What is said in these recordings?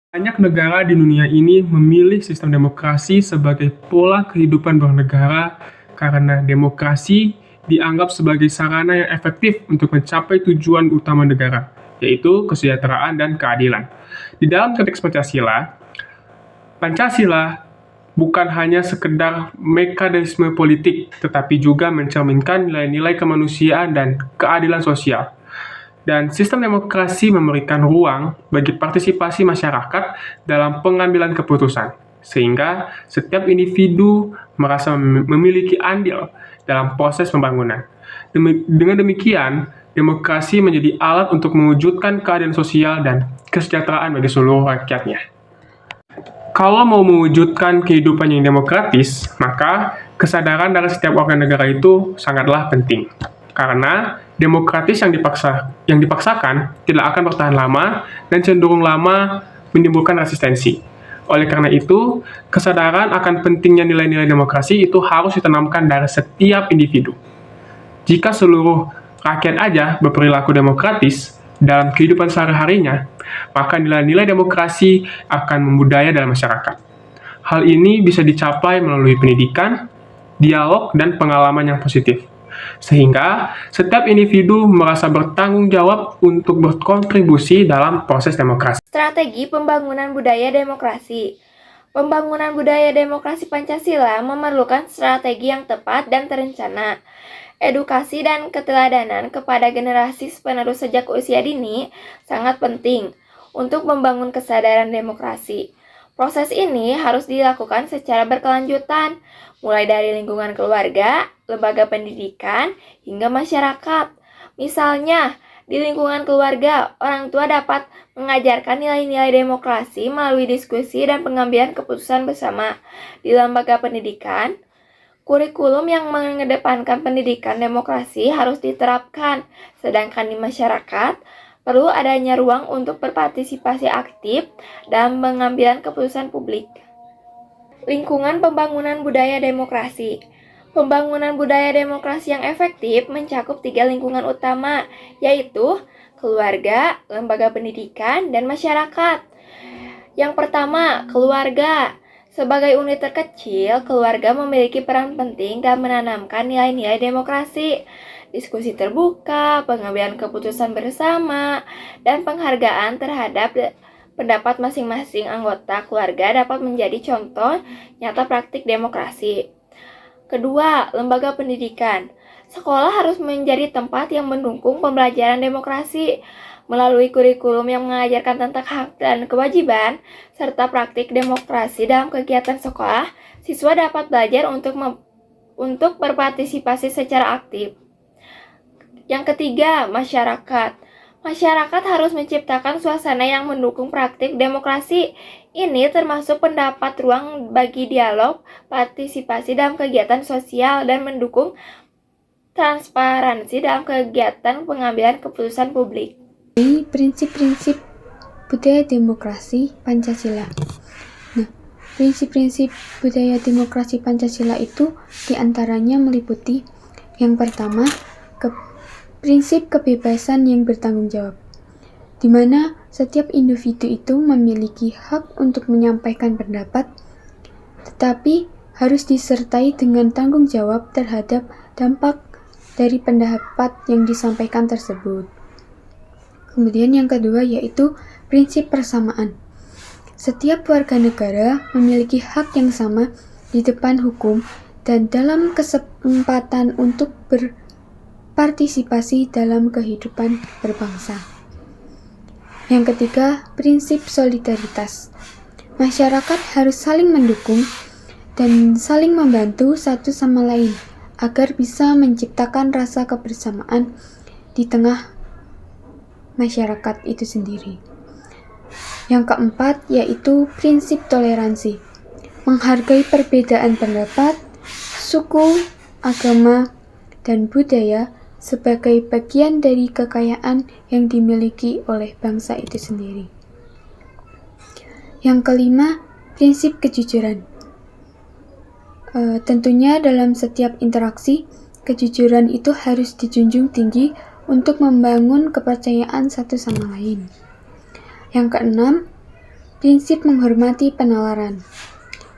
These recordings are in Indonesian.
Banyak negara di dunia ini memilih sistem demokrasi sebagai pola kehidupan bernegara karena demokrasi dianggap sebagai sarana yang efektif untuk mencapai tujuan utama negara, yaitu kesejahteraan dan keadilan. Di dalam konteks Pancasila bukan hanya sekedar mekanisme politik, tetapi juga mencerminkan nilai-nilai kemanusiaan dan keadilan sosial. Dan sistem demokrasi memberikan ruang bagi partisipasi masyarakat dalam pengambilan keputusan, sehingga setiap individu merasa memiliki andil dalam proses pembangunan. Dengan demikian, demokrasi menjadi alat untuk mewujudkan keadilan sosial dan kesejahteraan bagi seluruh rakyatnya. Kalau mau mewujudkan kehidupan yang demokratis, maka kesadaran dari setiap warga negara itu sangatlah penting. Karena demokratis yang dipaksakan tidak akan bertahan lama dan cenderung lama menimbulkan resistensi. Oleh karena itu, kesadaran akan pentingnya nilai-nilai demokrasi itu harus ditanamkan dari setiap individu. Jika seluruh rakyat aja berperilaku demokratis dalam kehidupan sehari-harinya, maka nilai-nilai demokrasi akan membudaya dalam masyarakat. Hal ini bisa dicapai melalui pendidikan, dialog, dan pengalaman yang positif. Sehingga setiap individu merasa bertanggung jawab untuk berkontribusi dalam proses demokrasi. Strategi pembangunan budaya demokrasi. Pembangunan budaya demokrasi Pancasila memerlukan strategi yang tepat dan terencana. Edukasi dan keteladanan kepada generasi penerus sejak usia dini sangat penting untuk membangun kesadaran demokrasi. Proses ini harus dilakukan secara berkelanjutan, mulai dari lingkungan keluarga, lembaga pendidikan, hingga masyarakat. Misalnya, di lingkungan keluarga, orang tua dapat mengajarkan nilai-nilai demokrasi melalui diskusi dan pengambilan keputusan bersama. Di lembaga pendidikan, kurikulum yang mengedepankan pendidikan demokrasi harus diterapkan, sedangkan di masyarakat, perlu adanya ruang untuk berpartisipasi aktif dalam pengambilan keputusan publik. Lingkungan pembangunan budaya demokrasi. Pembangunan budaya demokrasi yang efektif mencakup 3 lingkungan utama, yaitu keluarga, lembaga pendidikan, dan masyarakat. Yang pertama, keluarga. Sebagai unit terkecil, keluarga memiliki peran penting dalam menanamkan nilai-nilai demokrasi. Diskusi terbuka, pengambilan keputusan bersama, dan penghargaan terhadap pendapat masing-masing anggota keluarga dapat menjadi contoh nyata praktik demokrasi. Kedua, lembaga pendidikan. Sekolah harus menjadi tempat yang mendukung pembelajaran demokrasi melalui kurikulum yang mengajarkan tentang hak dan kewajiban serta praktik demokrasi dalam kegiatan sekolah. Siswa dapat belajar untuk berpartisipasi secara aktif. Yang ketiga, masyarakat. Masyarakat harus menciptakan suasana yang mendukung praktik demokrasi. Ini termasuk pendapat ruang bagi dialog, partisipasi dalam kegiatan sosial, dan mendukung transparansi dalam kegiatan pengambilan keputusan publik. Prinsip-prinsip budaya demokrasi Pancasila. Nah, prinsip-prinsip budaya demokrasi Pancasila itu diantaranya meliputi yang pertama, prinsip kebebasan yang bertanggung jawab, di mana setiap individu itu memiliki hak untuk menyampaikan pendapat, tetapi harus disertai dengan tanggung jawab terhadap dampak dari pendapat yang disampaikan tersebut. Kemudian yang kedua yaitu prinsip persamaan. Setiap warga negara memiliki hak yang sama di depan hukum dan dalam kesempatan untuk berpartisipasi dalam kehidupan berbangsa. Yang ketiga, prinsip solidaritas. Masyarakat harus saling mendukung dan saling membantu satu sama lain agar bisa menciptakan rasa kebersamaan di tengah masyarakat itu sendiri. Yang keempat yaitu prinsip toleransi. Menghargai perbedaan pendapat, suku, agama, dan budaya sebagai bagian dari kekayaan yang dimiliki oleh bangsa itu sendiri. Yang kelima, prinsip kejujuran. Tentunya dalam setiap interaksi, kejujuran itu harus dijunjung tinggi untuk membangun kepercayaan satu sama lain. Yang keenam, Prinsip menghormati penalaran.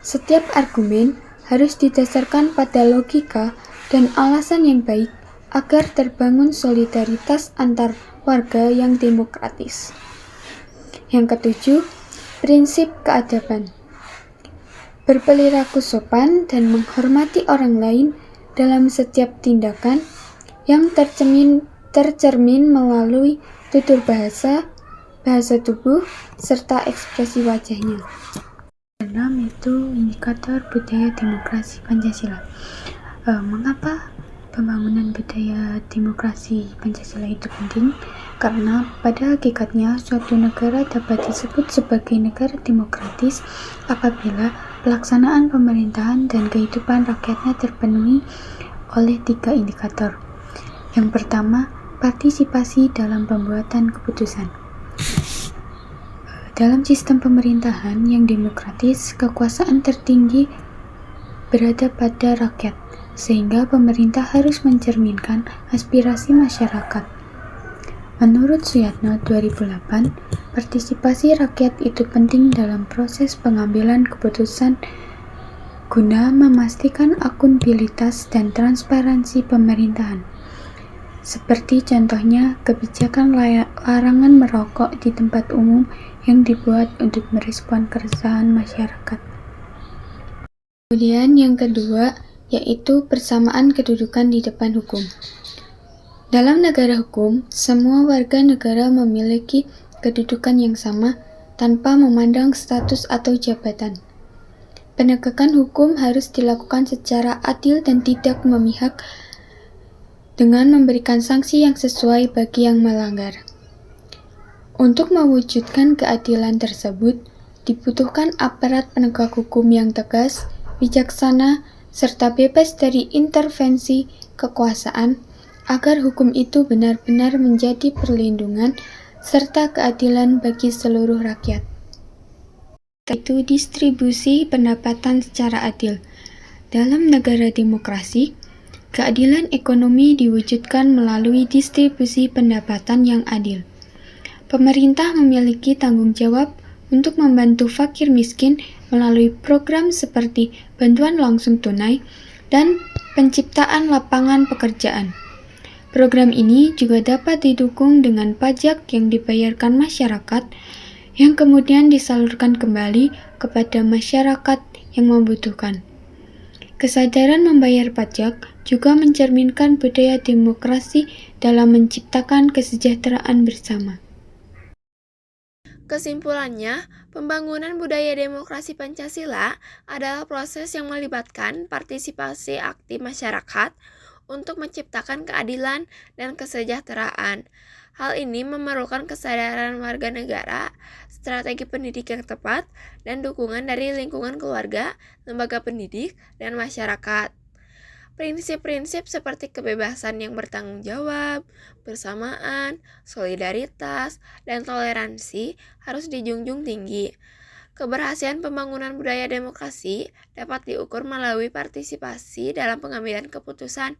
Setiap argumen harus didasarkan pada logika dan alasan yang baik agar terbangun solidaritas antar warga yang demokratis. Yang ketujuh, prinsip keadaban. Berperilaku sopan dan menghormati orang lain dalam setiap tindakan yang tercermin melalui tutur bahasa, bahasa tubuh, serta ekspresi wajahnya. 6 itu indikator budaya demokrasi Pancasila. Mengapa pembangunan budaya demokrasi Pancasila itu penting? Karena pada hakikatnya suatu negara dapat disebut sebagai negara demokratis apabila pelaksanaan pemerintahan dan kehidupan rakyatnya terpenuhi oleh 3 indikator. Yang pertama, partisipasi dalam pembuatan keputusan. Dalam sistem pemerintahan yang demokratis, kekuasaan tertinggi berada pada rakyat, sehingga pemerintah harus mencerminkan aspirasi masyarakat. Menurut Suyatno 2008, partisipasi rakyat itu penting dalam proses pengambilan keputusan guna memastikan akuntabilitas dan transparansi pemerintahan. Seperti contohnya kebijakan larangan merokok di tempat umum yang dibuat untuk merespon keresahan masyarakat. Kemudian yang kedua, yaitu persamaan kedudukan di depan hukum. Dalam negara hukum, semua warga negara memiliki kedudukan yang sama tanpa memandang status atau jabatan. Penegakan hukum harus dilakukan secara adil dan tidak memihak dengan memberikan sanksi yang sesuai bagi yang melanggar. Untuk mewujudkan keadilan tersebut, dibutuhkan aparat penegak hukum yang tegas, bijaksana, serta bebas dari intervensi kekuasaan, agar hukum itu benar-benar menjadi perlindungan serta keadilan bagi seluruh rakyat. Yaitu distribusi pendapatan secara adil. Dalam negara demokrasi, keadilan ekonomi diwujudkan melalui distribusi pendapatan yang adil. Pemerintah memiliki tanggung jawab untuk membantu fakir miskin melalui program seperti bantuan langsung tunai dan penciptaan lapangan pekerjaan. Program ini juga dapat didukung dengan pajak yang dibayarkan masyarakat yang kemudian disalurkan kembali kepada masyarakat yang membutuhkan. Kesadaran membayar pajak juga mencerminkan budaya demokrasi dalam menciptakan kesejahteraan bersama. Kesimpulannya, pembangunan budaya demokrasi Pancasila adalah proses yang melibatkan partisipasi aktif masyarakat untuk menciptakan keadilan dan kesejahteraan. Hal ini memerlukan kesadaran warga negara, strategi pendidik yang tepat, dan dukungan dari lingkungan keluarga, lembaga pendidik, dan masyarakat. Prinsip-prinsip seperti kebebasan yang bertanggung jawab, bersamaan, solidaritas, dan toleransi harus dijunjung tinggi. Keberhasilan pembangunan budaya demokrasi dapat diukur melalui partisipasi dalam pengambilan keputusan,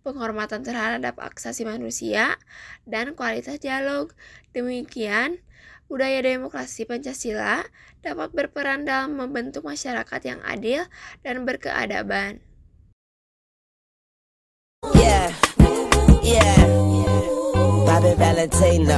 penghormatan terhadap hak asasi manusia, dan kualitas dialog. Demikian, budaya demokrasi Pancasila dapat berperan dalam membentuk masyarakat yang adil dan berkeadaban. Yeah, Bobby Valentino.